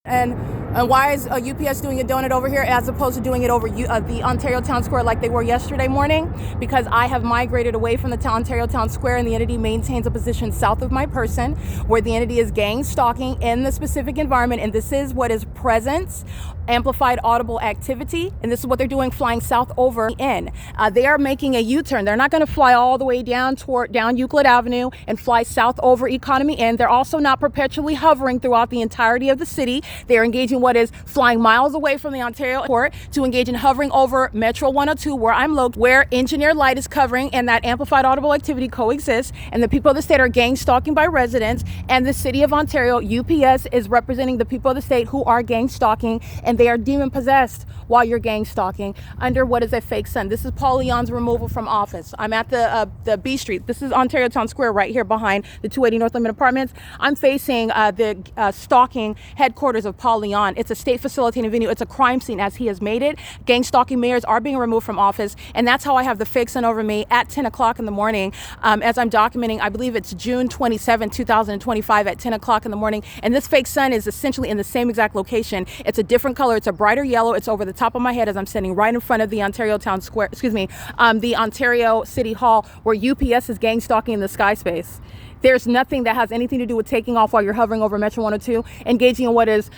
And why is UPS doing a donut over here as opposed to doing it over the Ontario Town Square like they were yesterday morning? Because I have migrated away from the Ontario Town Square, and the entity maintains a position south of my person where the entity is gang stalking in the specific environment. And this is what is presence, amplified audible activity. And this is what they're doing, flying south over in. They are making a U-turn. They're not going to fly all the way down Euclid Avenue and fly south over Economy Inn. They're also not perpetually hovering throughout the entirety of the city. They're engaging what is flying miles away from the Ontario airport to engage in hovering over Metro 102, where I'm located, where engineered light is covering and that amplified audible activity coexists. And the people of the state are gang stalking by residents. And the city of Ontario, UPS, is representing the people of the state who are gang stalking, and they are demon possessed while you're gang stalking under what is a fake sun. This is Paul Leon's removal from office. I'm at the B Street. This is Ontario Town Square right here behind the 280 North Limit Apartments. I'm facing the stalking headquarters of Paul Leon. It's a state facilitating venue. It's a crime scene as he has made it. Gang stalking mayors are being removed from office, and that's how I have the fake sun over me at 10 o'clock in the morning as I'm documenting. I believe it's June 27, 2025 at 10 o'clock in the morning, and this fake sun is essentially in the same exact location. It's a different color. It's a brighter yellow. It's over the top of my head as I'm sitting right in front of the Ontario Town Square, the Ontario City Hall, where UPS is gang stalking in the sky space. There's nothing that has anything to do with taking off while you're hovering over Metro 102, engaging in what is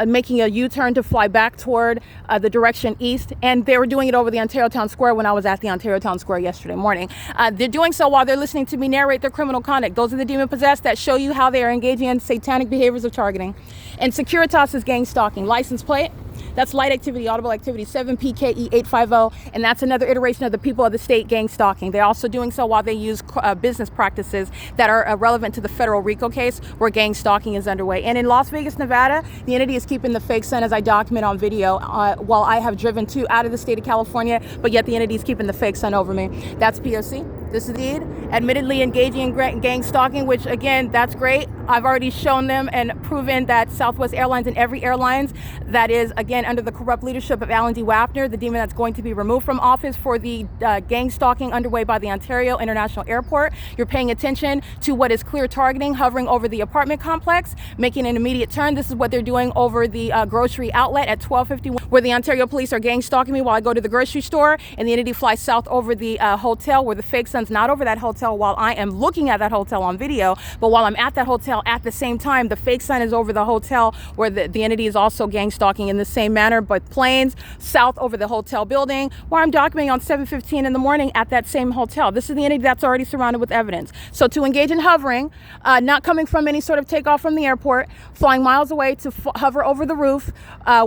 making a U-turn to fly back toward the direction east. And they were doing it over the Ontario Town Square when I was at the Ontario Town Square yesterday morning. They're doing so while they're listening to me narrate their criminal conduct. Those are the demon possessed that show you how they are engaging in satanic behaviors of targeting. And Securitas is gang stalking. License plate. That's light activity, audible activity, 7PKE850, and that's another iteration of the people of the state gang stalking. They're also doing so while they use business practices that are relevant to the federal RICO case where gang stalking is underway. And in Las Vegas, Nevada, the entity is keeping the fake sun as I document on video while I have driven out of the state of California, but yet the entity is keeping the fake sun over me. That's P.O.C. This is indeed admittedly engaging in gang stalking, which again, that's great. I've already shown them and proven that Southwest Airlines and every airlines that is, again, under the corrupt leadership of Alan D. Wappner, the demon that's going to be removed from office for the gang stalking underway by the Ontario International Airport. You're paying attention to what is clear targeting, hovering over the apartment complex, making an immediate turn. This is what they're doing over the grocery outlet at 1251, where the Ontario police are gang stalking me while I go to the grocery store, and the entity flies south over the hotel where the fake sun's not over that hotel while I am looking at that hotel on video, but while I'm at that hotel at the same time, the fake sun is over the hotel where the entity is also gang stalking in the same manner, but planes south over the hotel building where I'm documenting on 7:15 in the morning at that same hotel. This is the entity that's already surrounded with evidence. So to engage in hovering, not coming from any sort of takeoff from the airport, flying miles away to hover over the roof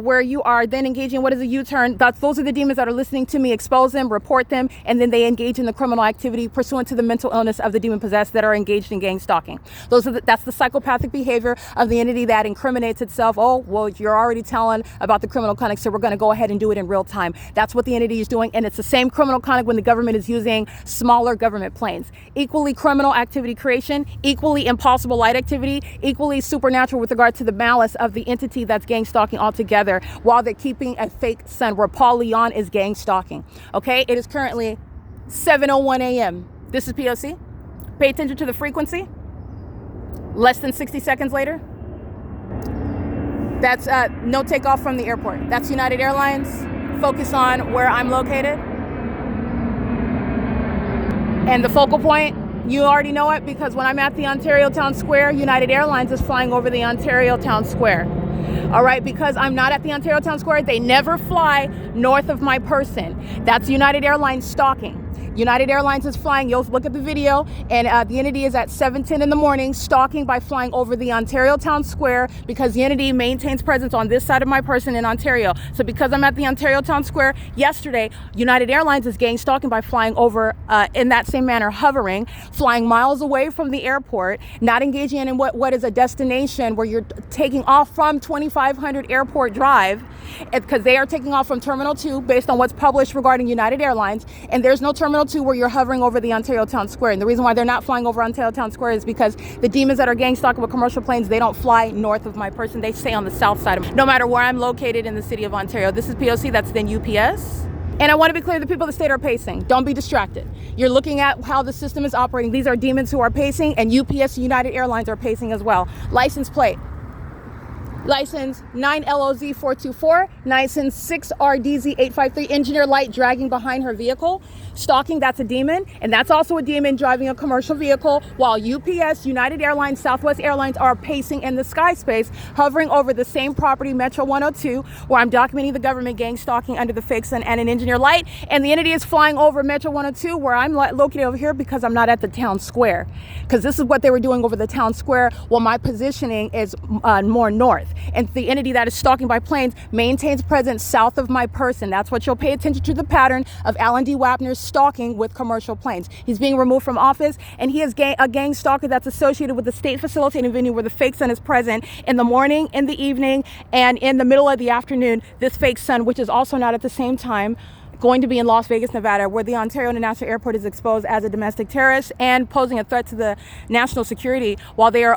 where you are then engaging in what is a U-turn. Those are the demons that are listening to me expose them, report them, and then they engage in the criminal activity pursuant to the mental illness of the demon possessed that are engaged in gang stalking. That's the psychopathic behavior of the entity that incriminates itself. Oh, well, you're already telling about the criminal conduct, so we're going to go ahead and do it in real time. That's what the entity is doing, and it's the same criminal conduct when the government is using smaller government planes. Equally criminal activity creation, equally impossible light activity, equally supernatural with regard to the malice of the entity that's gang stalking altogether while they're keeping a fake sun where Paul Leon is gang stalking. Okay, it is currently 7:01 a.m. This is P.O.C. Pay attention to the frequency. Less than 60 seconds later, that's no takeoff from the airport. That's United Airlines. Focus on where I'm located. And the focal point, you already know it because when I'm at the Ontario Town Square, United Airlines is flying over the Ontario Town Square. All right, because I'm not at the Ontario Town Square, they never fly north of my person. That's United Airlines stalking. United Airlines is flying, you'll look at the video, and the entity is at 7:10 in the morning stalking by flying over the Ontario Town Square because the entity maintains presence on this side of my person in Ontario. So because I'm at the Ontario Town Square yesterday, United Airlines is gang stalking by flying over in that same manner, hovering, flying miles away from the airport, not engaging in what is a destination where you're taking off from 2500 Airport Drive, because they are taking off from Terminal 2 based on what's published regarding United Airlines, and there's no Terminal 2 where you're hovering over the Ontario Town Square. And the reason why they're not flying over Ontario Town Square is because the demons that are gang stalking with commercial planes, they don't fly north of my person. They stay on the south side of me, no matter where I'm located in the city of Ontario. This is P.O.C. That's then UPS. And I want to be clear, the people of the state are pacing. Don't be distracted. You're looking at how the system is operating. These are demons who are pacing, and UPS and United Airlines are pacing as well. License plate. license 9LOZ424, license 6RDZ853, engineer light dragging behind her vehicle. Stalking, that's a demon, and that's also a demon driving a commercial vehicle while UPS, United Airlines, Southwest Airlines are pacing in the sky space, hovering over the same property, Metro 102, where I'm documenting the government gang stalking under the fake sun and an engineer light, and the entity is flying over Metro 102, where I'm located over here because I'm not at the town square, because this is what they were doing over the town square while my positioning is more north. And the entity that is stalking by planes maintains presence south of my person. That's what you'll pay attention to, the pattern of Alan D. Wapner's stalking with commercial planes. He's being removed from office, and he is a gang stalker that's associated with the state facilitating venue where the fake sun is present in the morning, in the evening, and in the middle of the afternoon. This fake sun, which is also not at the same time going to be in Las Vegas, Nevada, where the Ontario International Airport is exposed as a domestic terrorist and posing a threat to the national security, while they are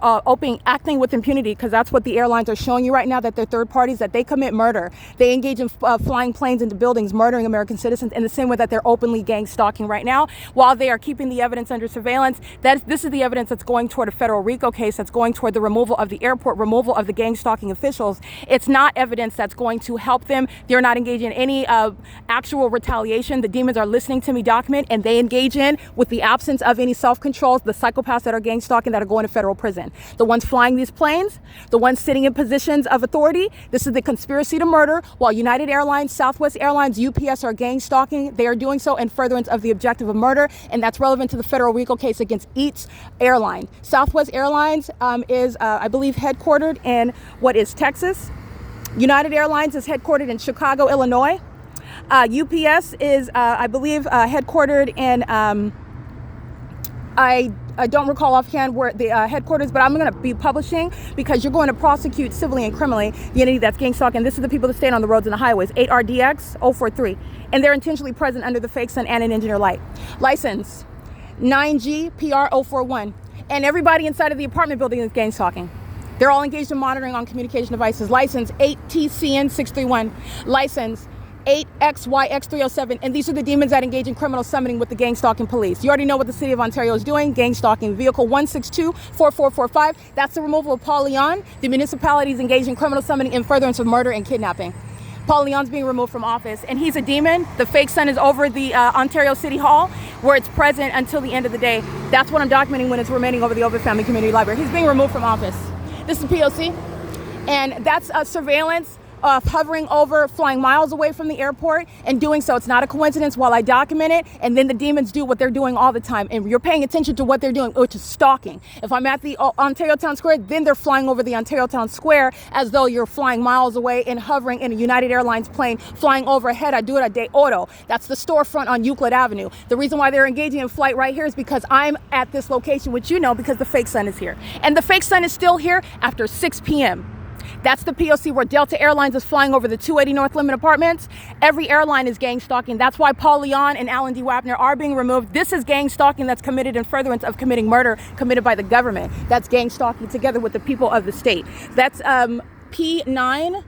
acting with impunity, because that's what the airlines are showing you right now, that they're third parties, that they commit murder. They engage in flying planes into buildings, murdering American citizens in the same way that they're openly gang stalking right now, while they are keeping the evidence under surveillance. This is the evidence that's going toward a federal RICO case, that's going toward the removal of the airport, removal of the gang stalking officials. It's not evidence that's going to help them. They're not engaging in any actual retaliation. The demons are listening to me document, and they engage in, with the absence of any self-control, the psychopaths that are gang stalking that are going to federal prison. The ones flying these planes, the ones sitting in positions of authority, this is the conspiracy to murder, while United Airlines, Southwest Airlines, UPS are gang stalking. They are doing so in furtherance of the objective of murder, and that's relevant to the federal RICO case against each airline. Southwest Airlines is, I believe, headquartered in Texas. United Airlines is headquartered in Chicago, Illinois. UPS is, I believe, headquartered in, I don't recall offhand where the headquarters, but I'm going to be publishing, because you're going to prosecute civilly and criminally the entity that's gang stalking. This is the people that stand on the roads and the highways, 8RDX043, and they're intentionally present under the fake sun and an engineer light. License 9GPR041, and everybody inside of the apartment building is gang stalking. They're all engaged in monitoring on communication devices. License 8TCN631, license 8XYX307, and these are the demons that engage in criminal summoning with the gang stalking police. You already know what the city of Ontario is doing, gang stalking. Vehicle 1624445, that's the removal of Paul Leon. The municipality is engaged in criminal summoning in furtherance of murder and kidnapping. Paul Leon's being removed from office, and he's a demon. The fake sun is over the Ontario City Hall, where it's present until the end of the day. That's what I'm documenting when it's remaining over the Ovid Family Community Library. He's being removed from office. This is P.O.C., and that's surveillance hovering over, flying miles away from the airport, and doing so. It's not a coincidence while I document it, and then the demons do what they're doing all the time, and you're paying attention to what they're doing, which is stalking. If I'm at the Ontario Town Square, then they're flying over the Ontario Town Square as though you're flying miles away and hovering in a United Airlines plane flying overhead. I do it at De Oro. That's the storefront on Euclid Avenue. The reason why they're engaging in flight right here is because I'm at this location, which you know, because the fake sun is here. And the fake sun is still here after 6 p.m. That's the P.O.C. where Delta Airlines is flying over the 280 North Limit Apartments. Every airline is gang stalking. That's why Paul Leon and Alan D. Wapner are being removed. This is gang stalking that's committed in furtherance of committing murder committed by the government. That's gang stalking together with the people of the state. That's P9.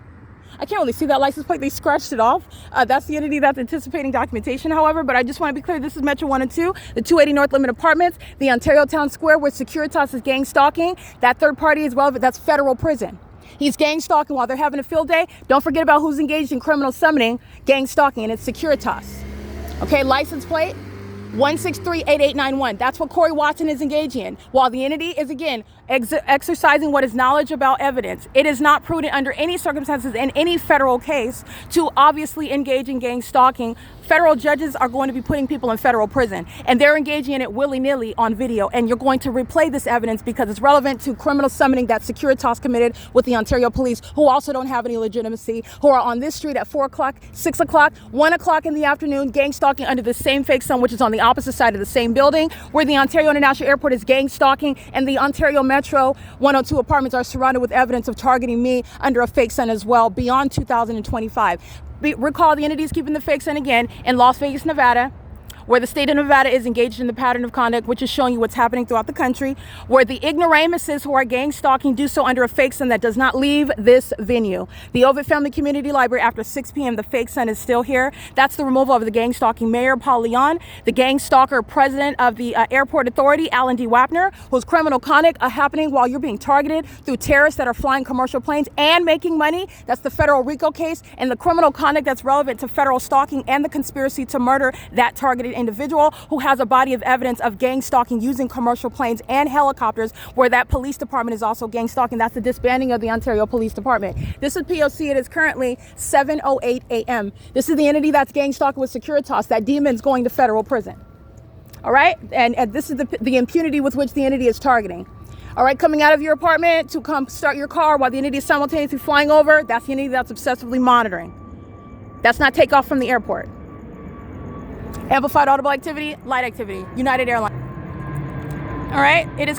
I can't really see that license plate. They scratched it off. That's the entity that's anticipating documentation, however. But I just want to be clear. This is Metro 1 and 2, the 280 North Limit Apartments, the Ontario Town Square, where Securitas is gang stalking. That third party is relevant. That's federal prison. He's gang stalking while they're having a field day. Don't forget about who's engaged in criminal summoning, gang stalking, and it's Securitas. Okay, license plate 1638891. That's what Corey Watson is engaging in. While the entity is, again, exercising what is knowledge about evidence, it is not prudent under any circumstances in any federal case to obviously engage in gang stalking. Federal judges are going to be putting people in federal prison, and they're engaging in it willy-nilly on video, and you're going to replay this evidence because it's relevant to criminal summoning that Securitas committed with the Ontario police, who also don't have any legitimacy, who are on this street at 4 o'clock, 6 o'clock, 1 o'clock in the afternoon, gang stalking under the same fake sun, which is on the opposite side of the same building, where the Ontario International Airport is gang stalking, and the Ontario Metro 102 apartments are surrounded with evidence of targeting me under a fake sun as well beyond 2025. Recall, the entity is keeping the fake sun again in Las Vegas, Nevada, where the state of Nevada is engaged in the pattern of conduct, which is showing you what's happening throughout the country, where the ignoramuses who are gang stalking do so under a fake sun that does not leave this venue. The Ovid Family Community Library after 6 p.m. The fake sun is still here. That's the removal of the gang stalking mayor, Paul Leon, the gang stalker president of the Airport Authority, Alan D. Wapner, whose criminal conduct happening while you're being targeted through terrorists that are flying commercial planes and making money. That's the federal RICO case, and the criminal conduct that's relevant to federal stalking and the conspiracy to murder that targeted individual who has a body of evidence of gang stalking using commercial planes and helicopters, where that police department is also gang stalking. That's the disbanding of the Ontario Police Department. This is P.O.C. It is currently 7:08 a.m. This is the entity that's gang stalking with Securitas. That demon's going to federal prison. All right? And this is the impunity with which the entity is targeting. All right, coming out of your apartment to come start your car while the entity is simultaneously flying over, that's the entity that's obsessively monitoring. That's not takeoff from the airport. Amplified audible activity, light activity, United Airlines. All right, it is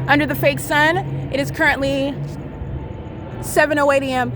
under the fake sun. It is currently 7:08 a.m.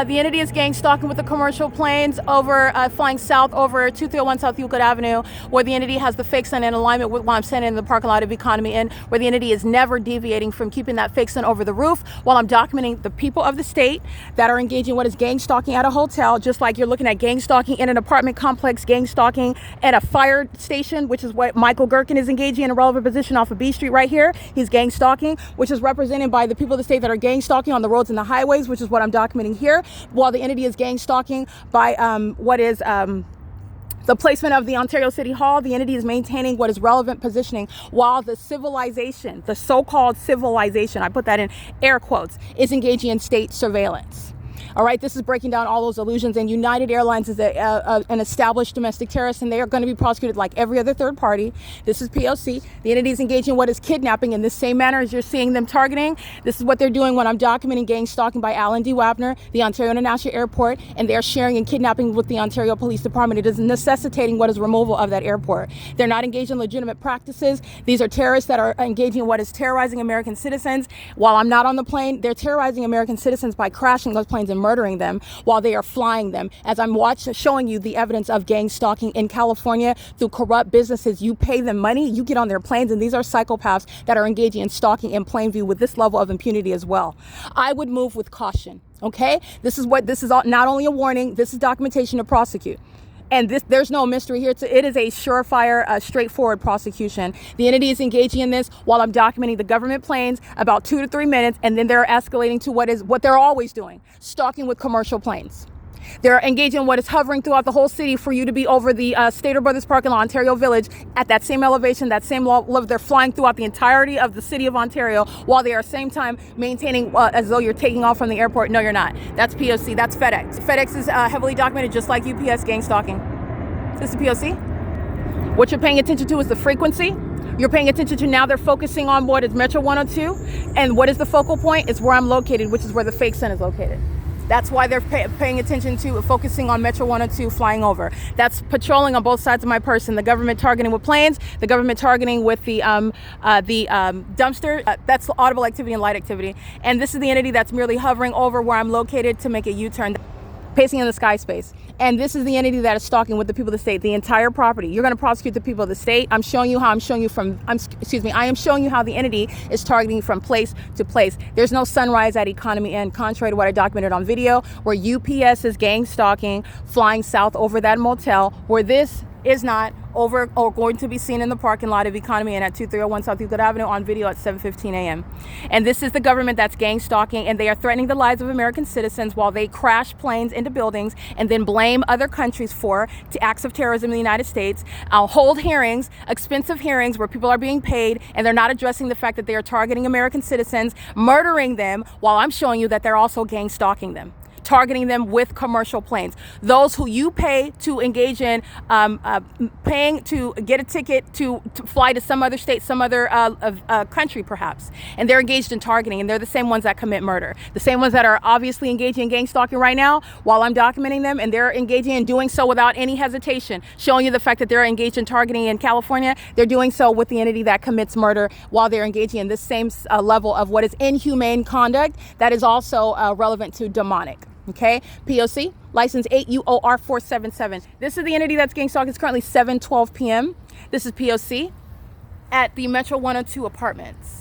The entity is gang stalking with the commercial planes over flying south over 2301 South Euclid Avenue, where the entity has the fake sun in alignment with while I'm standing in the parking lot of Economy Inn, where the entity is never deviating from keeping that fake sun over the roof, while I'm documenting the people of the state that are engaging what is gang stalking at a hotel, just like you're looking at gang stalking in an apartment complex, gang stalking at a fire station, which is what Michael Gherkin is engaging in a relevant position off of B Street right here. He's gang stalking, which is represented by the people of the state that are gang stalking on the roads and the highways, which is what I'm documenting here, while the entity is gang stalking by the placement of the Ontario City Hall. The entity is maintaining what is relevant positioning, while the civilization, the so-called civilization, I put that in air quotes, is engaging in state surveillance. All right, this is breaking down all those illusions. And United Airlines is an established domestic terrorist, and they are going to be prosecuted like every other third party. This is P.O.C. The entity is engaging in what is kidnapping in the same manner as you're seeing them targeting. This is what they're doing when I'm documenting gang stalking by Alan D. Wapner, the Ontario International Airport, and they're sharing and kidnapping with the Ontario Police Department. It is necessitating what is removal of that airport. They're not engaged in legitimate practices. These are terrorists that are engaging in what is terrorizing American citizens. While I'm not on the plane, they're terrorizing American citizens by crashing those planes and murdering them while they are flying them. As I'm showing you the evidence of gang stalking in California through corrupt businesses. You pay them money, you get on their planes, and these are psychopaths that are engaging in stalking in plain view with this level of impunity as well. I would move with caution, okay? This is not only a warning, this is documentation to prosecute. And there's no mystery here. It is a surefire, straightforward prosecution. The entity is engaging in this while I'm documenting the government planes about 2 to 3 minutes, and then they're escalating to what they're always doing, stalking with commercial planes. They're engaging in what is hovering throughout the whole city for you to be over the Stater Brothers parking lot, Ontario Village, at that same elevation, that same level. They're flying throughout the entirety of the city of Ontario while they are at the same time maintaining as though you're taking off from the airport. No, you're not. That's P.O.C. That's FedEx. FedEx is heavily documented, just like UPS gang stalking. This is P.O.C. What you're paying attention to is the frequency. You're paying attention to now they're focusing on what is Metro 102. And what is the focal point? It's where I'm located, which is where the fake sun is located. That's why they're paying attention to focusing on Metro 102 flying over. That's patrolling on both sides of my person. The government targeting with planes, the government targeting with the dumpster. That's audible activity and light activity. And this is the entity that's merely hovering over where I'm located to make a U-turn, pacing in the sky space. And this is the entity that is stalking with the people of the state, the entire property. You're going to prosecute the people of the state. I am showing you how the entity is targeting from place to place. There's no sunrise at Economy Inn, contrary to what I documented on video, where UPS is gang stalking, flying south over that motel, where this is not over or going to be seen in the parking lot of Economy Inn at 2301 South Euclid Avenue on video at 7:15 a.m. And this is the government that's gang stalking, and they are threatening the lives of American citizens while they crash planes into buildings and then blame other countries for acts of terrorism in the United States. Hold hearings, expensive hearings where people are being paid, and they're not addressing the fact that they are targeting American citizens, murdering them, while I'm showing you that they're also gang stalking them, targeting them with commercial planes. Those who you pay to engage in paying to get a ticket to fly to some other state, some other country perhaps, and they're engaged in targeting, and they're the same ones that commit murder, the same ones that are obviously engaging in gang stalking right now while I'm documenting them, and they're engaging in doing so without any hesitation, showing you the fact that they're engaged in targeting in California. They're doing so with the entity that commits murder while they're engaging in this same level of what is inhumane conduct that is also relevant to demonic. Okay, P.O.C. license 8UOR477. This is the entity that's getting stalked. It's currently 7:12 p.m. This is P.O.C. at the Metro 102 apartments.